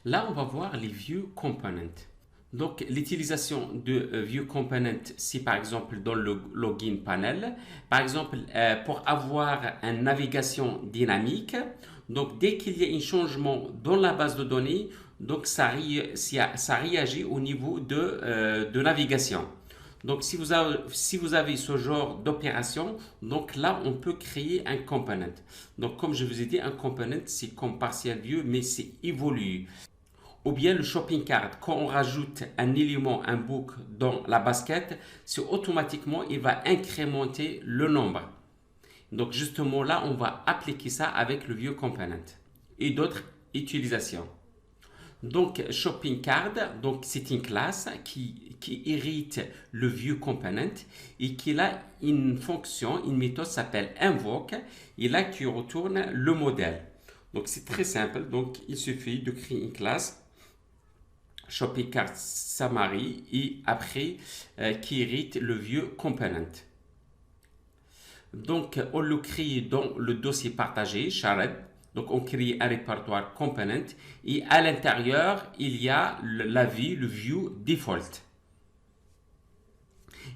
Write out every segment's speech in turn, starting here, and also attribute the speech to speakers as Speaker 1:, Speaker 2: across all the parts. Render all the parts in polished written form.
Speaker 1: Là, on va voir les View Components. Donc, l'utilisation de View Component, si par exemple dans le Login Panel, par exemple pour avoir une navigation dynamique, donc dès qu'il y a un changement dans la base de données, donc ça réagit au niveau de navigation. Donc, si vous avez ce genre d'opération, donc là, on peut créer un component. Donc, comme je vous ai dit, un component, c'est comme partial view, mais c'est évolué. Ou bien le shopping cart, quand on rajoute un élément, un book dans la basket, c'est automatiquement, il va incrémenter le nombre. Donc justement là, on va appliquer ça avec le view component et d'autres utilisations. Donc shopping cart, donc c'est une classe qui hérite le view component et qui a une fonction, une méthode s'appelle invoke et là qui retourne le modèle. Donc c'est très simple, donc il suffit de créer une classe shopping cart summary et après qui hérite le vieux component. Donc on le crée dans le dossier partagé shared. Donc on crée un répertoire component et à l'intérieur il y a l'avis, le view default.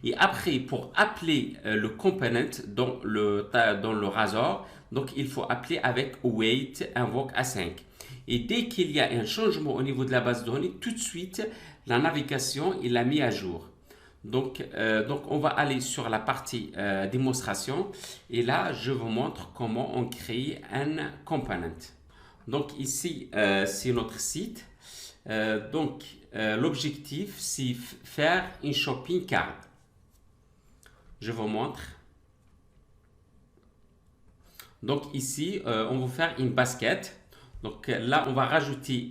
Speaker 1: Et après, pour appeler le component dans le Razor, donc il faut appeler avec wait invoke async. Et dès qu'il y a un changement au niveau de la base de données, tout de suite, la navigation est la mise à jour. Donc on va aller sur la partie démonstration. Et là, je vous montre comment on crée un component. Donc ici, c'est notre site. L'objectif, c'est faire une shopping cart. Je vous montre. Donc ici, on va faire une basket. Donc là, on va rajouter,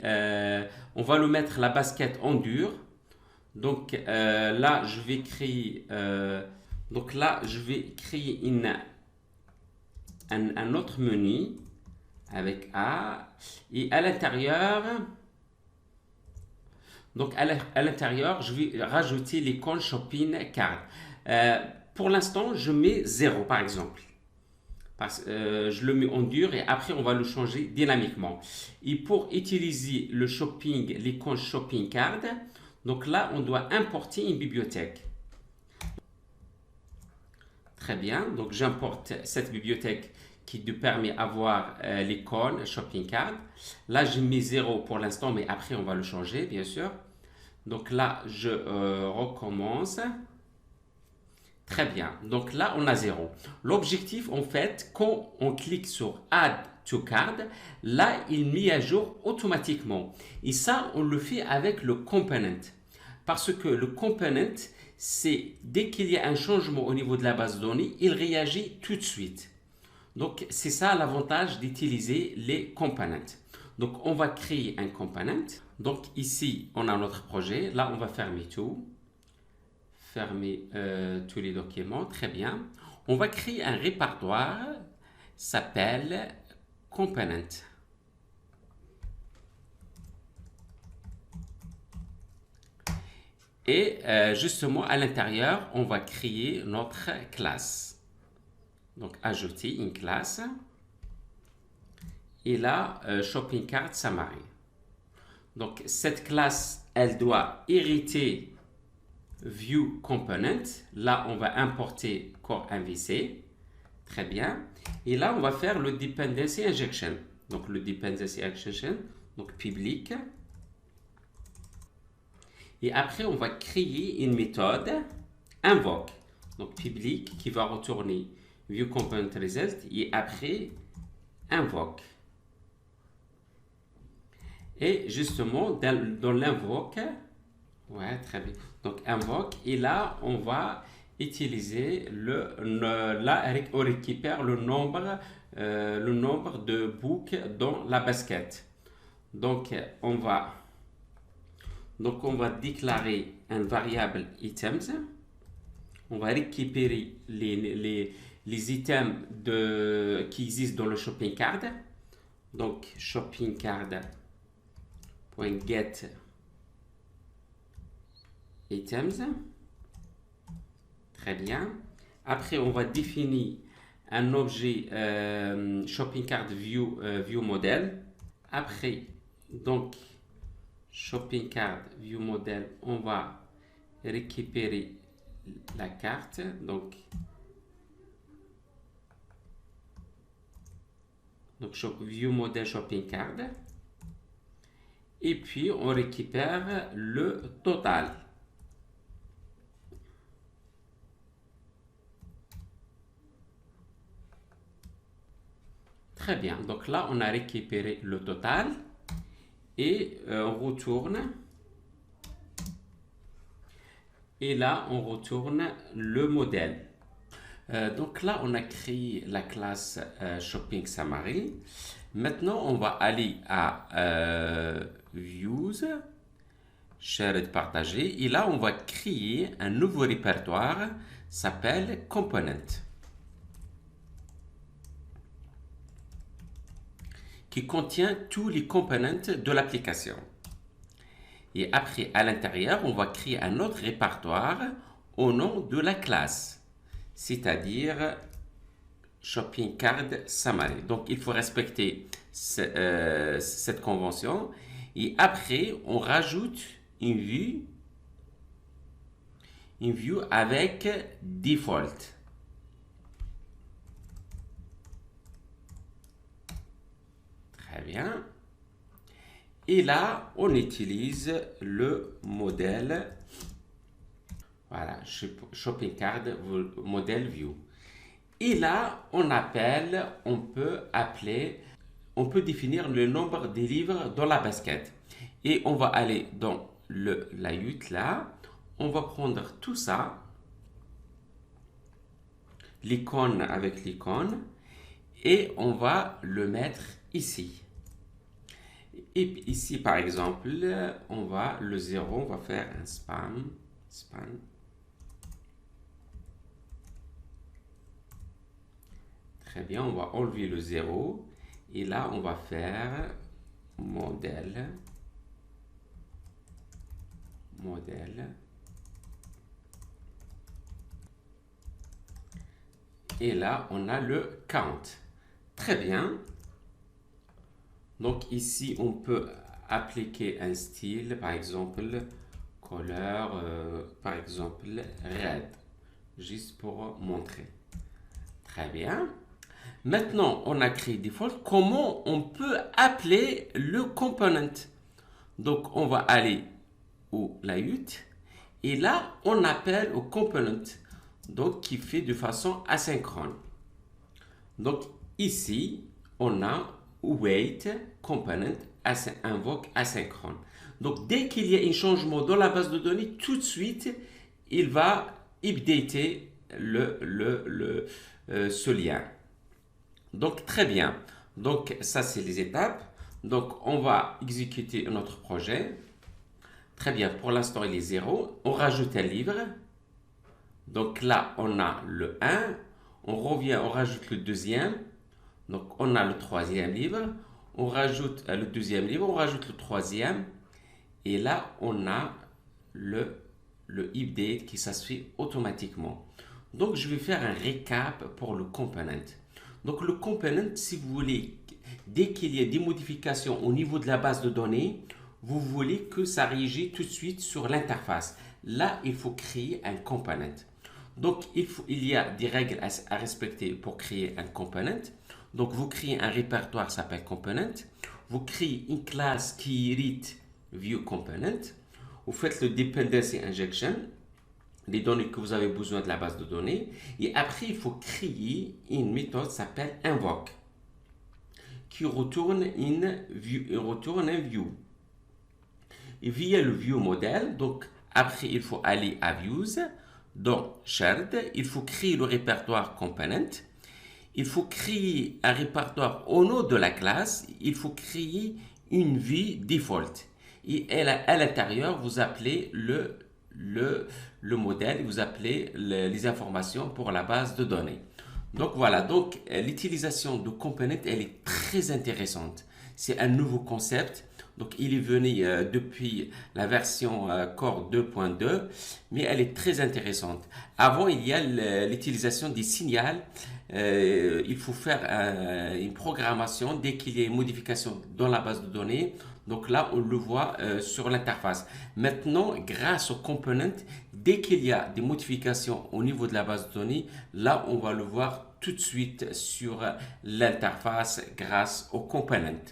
Speaker 1: on va le mettre la basket en dur. Donc là, je vais créer, un autre menu avec A et à l'intérieur. Donc à l'intérieur, je vais rajouter l'icône shopping cart. Pour l'instant, je mets 0 par exemple. Je le mets en dur et après on va le changer dynamiquement. Et pour utiliser le shopping, l'icône shopping cart, donc là on doit importer une bibliothèque. Très bien, donc j'importe cette bibliothèque qui nous permet d'avoir l'icône shopping cart. Là j'ai mis 0 pour l'instant, mais après on va le changer bien sûr. Donc là je recommence. Très bien. Donc là, on a 0. L'objectif, en fait, quand on clique sur Add to Card, là, il met à jour automatiquement. Et ça, on le fait avec le component. Parce que le component, c'est dès qu'il y a un changement au niveau de la base de données, il réagit tout de suite. Donc, c'est ça l'avantage d'utiliser les components. Donc, on va créer un component. Donc, ici, on a notre projet. Là, on va fermer tout. Fermer tous les documents, très bien. On va créer un répertoire, s'appelle component. Et justement à l'intérieur, on va créer notre classe. Donc ajouter une classe. Et là, shopping cart summary. Donc cette classe, elle doit hériter View Component. Là, on va importer Core MVC. Très bien. Et là, on va faire le Dependency Injection. Donc, le Dependency Injection, donc public. Et après, on va créer une méthode invoke. Donc, public qui va retourner View Component Result. Et après, invoke. Et justement, dans l'invoke, ouais, très bien. Donc, invoke. Et là, on va utiliser là, on récupère le nombre de books dans la basket. Donc, on va déclarer un variable items. On va récupérer les items qui existent dans le shopping cart. Donc, shopping cart.get items. Très bien. Après, on va définir un objet shopping cart view model. Après, donc, shopping card, view model, on va récupérer la carte. Donc view model shopping card. Et puis on récupère le total. Très bien. Donc là, on a récupéré le total et on retourne. Et là, on retourne le modèle. Donc là, on a créé la classe Shopping Summary. Maintenant, on va aller à Views, Shared, Partager. Et là, on va créer un nouveau répertoire, s'appelle Component, qui contient tous les components de l'application. Et après, à l'intérieur, on va créer un autre répertoire au nom de la classe, c'est-à-dire Shopping Card Summary. Donc, il faut respecter cette convention. Et après, on rajoute une view avec default. Très bien. Et là, on utilise le modèle, voilà, Shopping Card Model View. Et là, on peut définir le nombre de livres dans la basket. Et on va aller dans le layout là, on va prendre tout ça, l'icône avec l'icône, et on va le mettre ici. Et ici, par exemple, on va le 0, on va faire un span. Très bien, on va enlever le 0. Et là, on va faire modèle. Et là, on a le count. Très bien. Donc ici, on peut appliquer un style, par exemple, couleur, par exemple, red, juste pour montrer. Très bien. Maintenant, on a créé default. Comment on peut appeler le component? Donc, on va aller au layout et là, on appelle au component, donc qui fait de façon asynchrone. Donc ici, on a wait component invoque asynchrone. Donc dès qu'il y a un changement dans la base de données, tout de suite, il va updater ce lien. Donc très bien. Donc ça c'est les étapes. Donc on va exécuter notre projet. Très bien. Pour l'instant il est 0. On rajoute un livre. Donc là on a le 1. On revient, on rajoute le deuxième. Donc on a le troisième livre. On rajoute le deuxième livre. On rajoute le troisième. Et là on a le update qui ça se fait automatiquement. Donc je vais faire un récap pour le component. Donc le component, si vous voulez, dès qu'il y a des modifications au niveau de la base de données, vous voulez que ça réagisse tout de suite sur l'interface. Là, il faut créer un component. Donc il y a des règles à respecter pour créer un component. Donc vous créez un répertoire qui s'appelle component. Vous créez une classe qui hérite view component. Vous faites le dependency injection, les données que vous avez besoin de la base de données. Et après, il faut créer une méthode qui s'appelle invoke, qui retourne un view. Et via le view model, donc après, il faut aller à views, dans shared, il faut créer le répertoire component. Il faut créer un répertoire au nom de la classe. Il faut créer une vue default. Et à l'intérieur, vous appelez le modèle, vous appelez les informations pour la base de données. Donc voilà, donc l'utilisation de component, elle est très intéressante. C'est un nouveau concept. Donc, il est venu depuis la version Core 2.2, mais elle est très intéressante. Avant, il y a l'utilisation des signaux. Il faut faire une programmation dès qu'il y a une modification dans la base de données. Donc là, on le voit sur l'interface. Maintenant, grâce aux components, dès qu'il y a des modifications au niveau de la base de données, là, on va le voir tout de suite sur l'interface grâce aux components.